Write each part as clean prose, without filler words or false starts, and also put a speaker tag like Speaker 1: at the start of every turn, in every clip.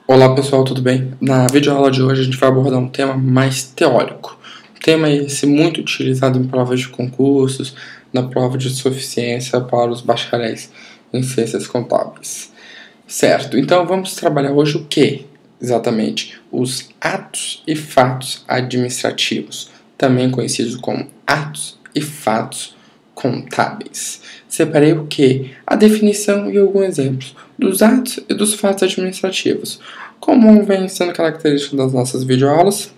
Speaker 1: Olá pessoal, tudo bem? Na videoaula de hoje a gente vai abordar um tema mais teórico. Um tema esse muito utilizado em provas de concursos, na prova de suficiência para os bacharéis em ciências contábeis. Certo, então vamos trabalhar hoje o que? Exatamente, os atos e fatos administrativos, também conhecidos como atos e fatos contábeis. Separei o que? A definição e alguns exemplos dos atos e dos fatos administrativos. Como vem sendo característico das nossas videoaulas,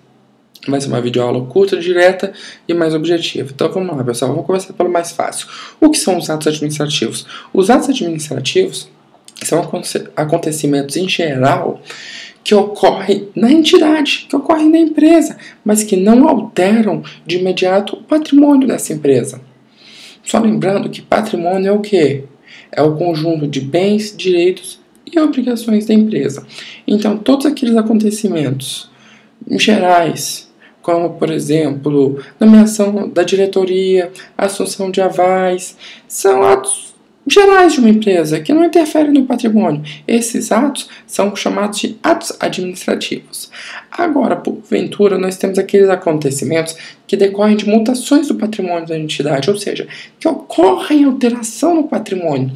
Speaker 1: vai ser uma videoaula curta, direta e mais objetiva. Então vamos lá, pessoal, vamos começar pelo mais fácil. O que são os atos administrativos? Os atos administrativos são acontecimentos em geral que ocorrem na entidade, que ocorrem na empresa, mas que não alteram de imediato o patrimônio dessa empresa. Só lembrando que patrimônio é o quê? É o conjunto de bens, direitos e obrigações da empresa. Então, todos aqueles acontecimentos gerais, como, por exemplo, nomeação da diretoria, assunção de avais, são atos gerais de uma empresa que não interferem no patrimônio. Esses atos são chamados de atos administrativos. Agora, porventura, nós temos aqueles acontecimentos que decorrem de mutações do patrimônio da entidade, ou seja, que ocorrem alteração no patrimônio.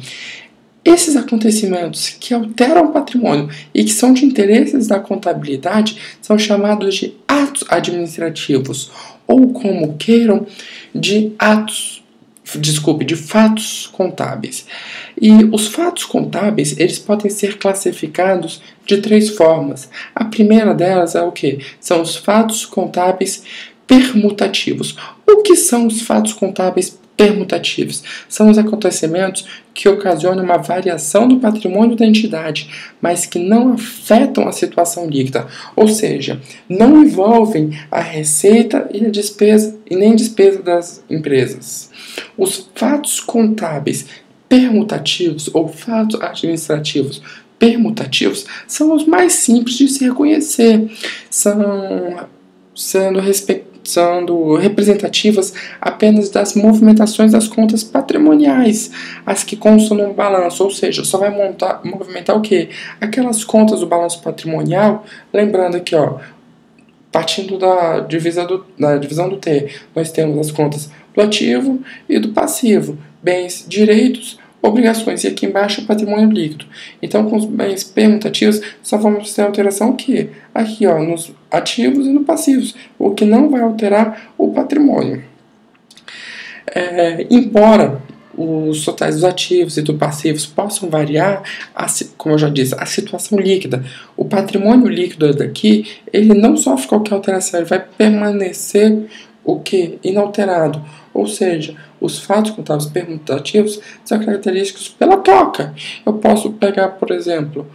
Speaker 1: Esses acontecimentos que alteram o patrimônio e que são de interesses da contabilidade são chamados de atos administrativos, ou como queiram, de fatos contábeis. E os fatos contábeis, eles podem ser classificados de 3 formas. A primeira delas é o quê? São os fatos contábeis permutativos. O que são os fatos contábeis permutativos? São os acontecimentos que ocasionam uma variação do patrimônio da entidade, mas que não afetam a situação líquida, ou seja, não envolvem a receita e a despesa e nem despesa das empresas. Os fatos contábeis permutativos ou fatos administrativos permutativos são os mais simples de se reconhecer, sendo representativas apenas das movimentações das contas patrimoniais, as que constam no balanço, ou seja, só vai movimentar o quê? Aquelas contas do balanço patrimonial, lembrando aqui, partindo da divisão do T, nós temos as contas do ativo e do passivo, bens, direitos, obrigações, e aqui embaixo o patrimônio líquido. Então, com os bens permutativos, só vamos ter alteração o quê? Aqui, nos ativos e no passivos, o que não vai alterar o patrimônio. Embora os totais dos ativos e dos passivos possam variar, como eu já disse, a situação líquida, o patrimônio líquido daqui, ele não sofre qualquer alteração, ele vai permanecer o que? Inalterado. Ou seja, os fatos contábeis permutativos são característicos pela troca. Eu posso pegar, por exemplo,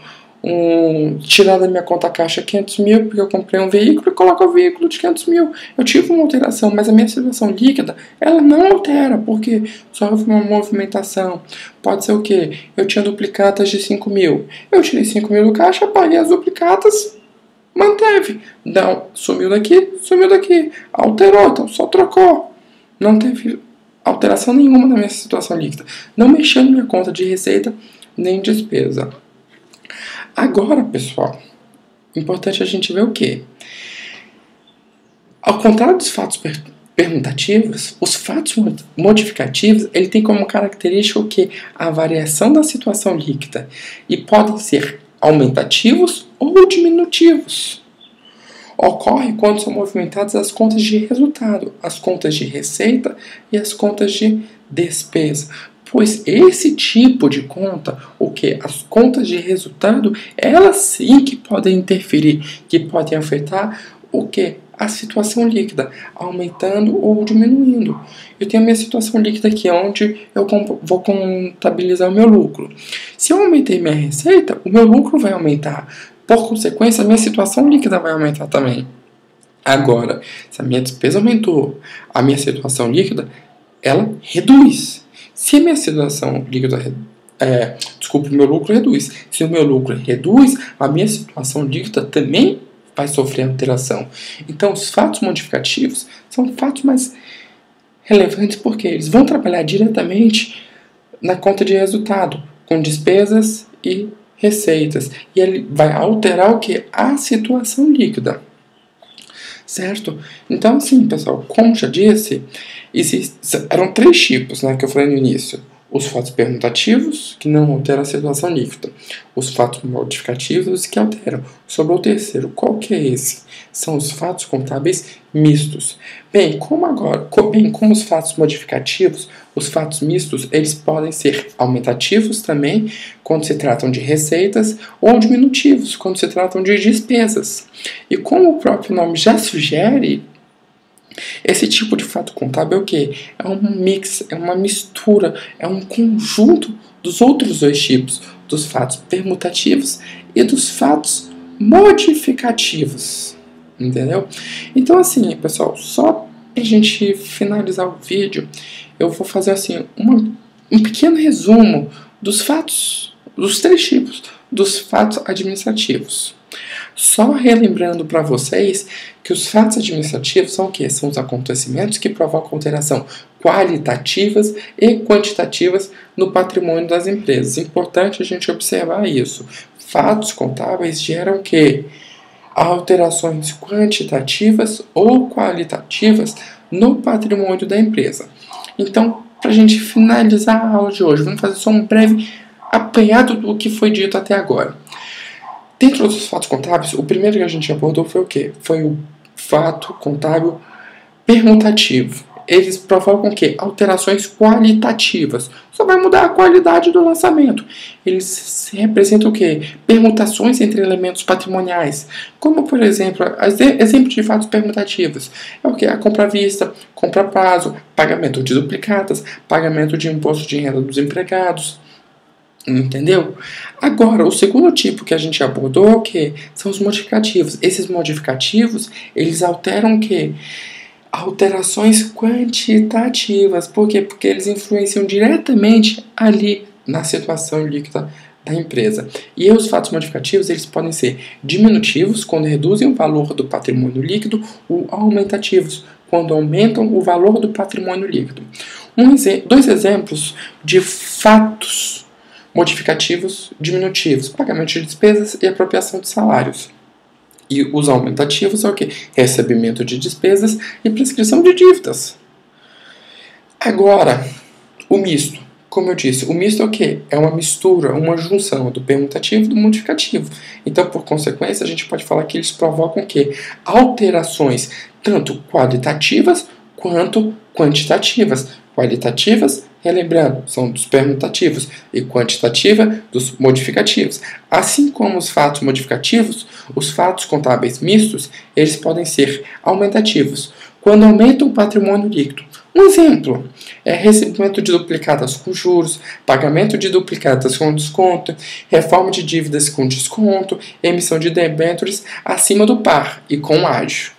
Speaker 1: tirar da minha conta caixa 500 mil, porque eu comprei um veículo e coloco o veículo de 500 mil. Eu tive uma alteração, mas a minha situação líquida, ela não altera, porque só houve uma movimentação. Pode ser o quê? Eu tinha duplicatas de 5 mil. Eu tirei 5 mil do caixa, paguei as duplicatas, manteve. Não, sumiu daqui, alterou, então só trocou. Não teve alteração nenhuma na minha situação líquida. Não mexeu na minha conta de receita nem despesa. Agora, pessoal, importante a gente ver o quê? Ao contrário dos fatos permutativos, os fatos modificativos, ele tem como característica o quê? A variação da situação líquida. E podem ser aumentativos ou diminutivos. Ocorre quando são movimentadas as contas de resultado, as contas de receita e as contas de despesa. Pois esse tipo de conta, as contas de resultado, elas sim que podem interferir, que podem afetar a situação líquida, aumentando ou diminuindo. Eu tenho a minha situação líquida aqui, onde eu vou contabilizar o meu lucro. Se eu aumentei minha receita, o meu lucro vai aumentar. Por consequência, a minha situação líquida vai aumentar também. Agora, se a minha despesa aumentou, a minha situação líquida, ela reduz. Se a minha situação líquida o meu lucro reduz. Se o meu lucro reduz, a minha situação líquida também vai sofrer alteração. Então, os fatos modificativos são fatos mais relevantes porque eles vão trabalhar diretamente na conta de resultado, com despesas e receitas. E ele vai alterar o que? A situação líquida. Certo? Então, assim, pessoal, como já disse, eram 3 tipos, né, que eu falei no início. Os fatos permutativos, que não alteram a situação líquida. Os fatos modificativos, que alteram. Sobrou o terceiro. Qual que é esse? São os fatos contábeis mistos. Bem, como os fatos modificativos, os fatos mistos, eles podem ser aumentativos também, quando se tratam de receitas, ou diminutivos, quando se tratam de despesas. E como o próprio nome já sugere, esse tipo de fato contábil é o quê? É um mix, é uma mistura, é um conjunto dos outros 2 tipos, dos fatos permutativos e dos fatos modificativos. Entendeu? Então, assim, pessoal, só pra gente finalizar o vídeo, eu vou fazer assim um pequeno resumo dos fatos, dos 3 tipos, dos fatos administrativos. Só relembrando para vocês que os fatos administrativos são o quê? São os acontecimentos que provocam alteração qualitativas e quantitativas no patrimônio das empresas. Importante a gente observar isso. Fatos contábeis geram o quê? Alterações quantitativas ou qualitativas no patrimônio da empresa. Então, para a gente finalizar a aula de hoje, vamos fazer só um breve apanhado do que foi dito até agora. Dentro dos fatos contábeis, o primeiro que a gente abordou foi o quê? Foi o fato contábil permutativo. Eles provocam o quê? Alterações qualitativas. Só vai mudar a qualidade do lançamento. Eles representam o quê? Permutações entre elementos patrimoniais. Como, por exemplo, exemplo de fatos permutativos. É o quê? A compra à vista, compra a prazo, pagamento de duplicatas, pagamento de imposto de renda dos empregados. Entendeu? Agora, o segundo tipo que a gente abordou é o que? São os modificativos. Esses modificativos, eles alteram o que? Alterações quantitativas. Por quê? Porque eles influenciam diretamente ali na situação líquida da empresa. E os fatos modificativos, eles podem ser diminutivos, quando reduzem o valor do patrimônio líquido, ou aumentativos, quando aumentam o valor do patrimônio líquido. 2 exemplos de fatos modificativos diminutivos, pagamento de despesas e apropriação de salários. E os aumentativos é o quê? Recebimento de despesas e prescrição de dívidas. Agora, o misto. Como eu disse, o misto é o quê? É uma mistura, uma junção do permutativo e do modificativo. Então, por consequência, a gente pode falar que eles provocam o quê? Alterações tanto qualitativas quanto quantitativas. Qualitativas, relembrando, são dos permutativos, e quantitativa dos modificativos. Assim como os fatos modificativos, os fatos contábeis mistos, eles podem ser aumentativos, quando aumentam o patrimônio líquido. Um exemplo é recebimento de duplicatas com juros, pagamento de duplicatas com desconto, reforma de dívidas com desconto, emissão de debêntures acima do par e com ágio.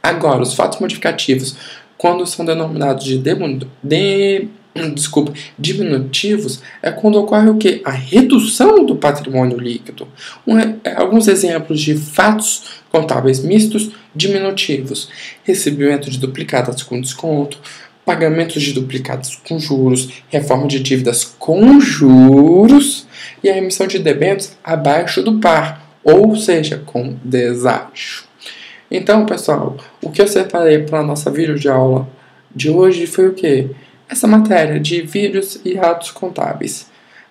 Speaker 1: Agora, os fatos modificativos, quando são denominados de diminutivos, é quando ocorre o quê? A redução do patrimônio líquido. Alguns exemplos de fatos contábeis mistos diminutivos: recebimento de duplicatas com desconto, pagamentos de duplicatas com juros, reforma de dívidas com juros e a emissão de debêntures abaixo do par, ou seja, com deságio. Então, pessoal, o que eu separei para a nossa videoaula de hoje foi o quê? Essa matéria de vídeos e atos contábeis.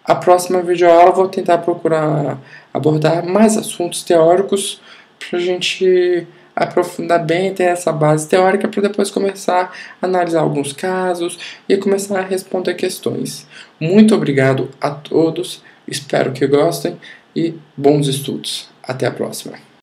Speaker 1: A próxima videoaula eu vou tentar procurar abordar mais assuntos teóricos para a gente aprofundar bem, ter essa base teórica para depois começar a analisar alguns casos e começar a responder questões. Muito obrigado a todos, espero que gostem e bons estudos. Até a próxima.